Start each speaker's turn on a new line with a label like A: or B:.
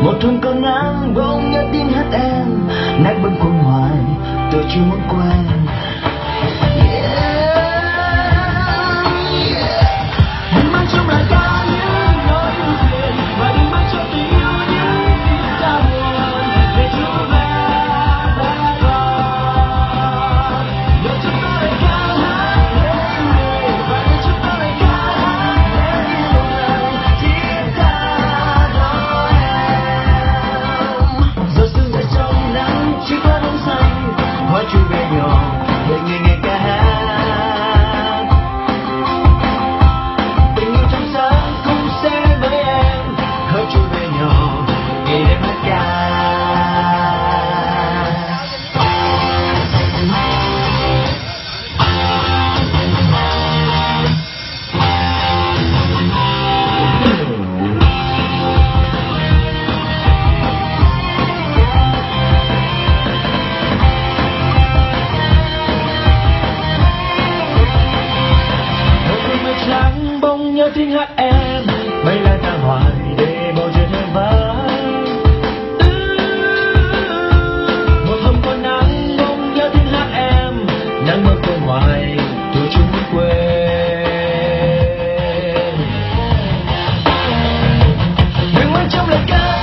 A: Một hôm có nắng bỗng nhớ tiếng hát em, nét bâng khuâng hoài tôi chưa muốn quên. Đừng mang trong lời ca những nỗi ưu phiền, và đừng mang cho tình yêu những tiếng ca buồn. Để chúng ta đã còn, để chúng ta lại ca hát để yêu đời, và để chúng ta lại ca hát để yêu đời. Chỉ ta đôi em, giọt sương rơi trong nắng, chiếc lá bóng xanh, hoa chuối bé nhỏ để người nghe ca hát. Tình yêu trong sáng cùng sẽ với em, hoa chuối bé nhỏ để đêm hát ca. Trắng bỗng nhớ tiếng hát em, mây lai ta hoài để bầu trời thêm vắng. Một hôm có nắng bỗng nhớ tiếng hát em, nắng mơ khôn hoài tôi chưa muốn quên. Đừng mang trong lời ca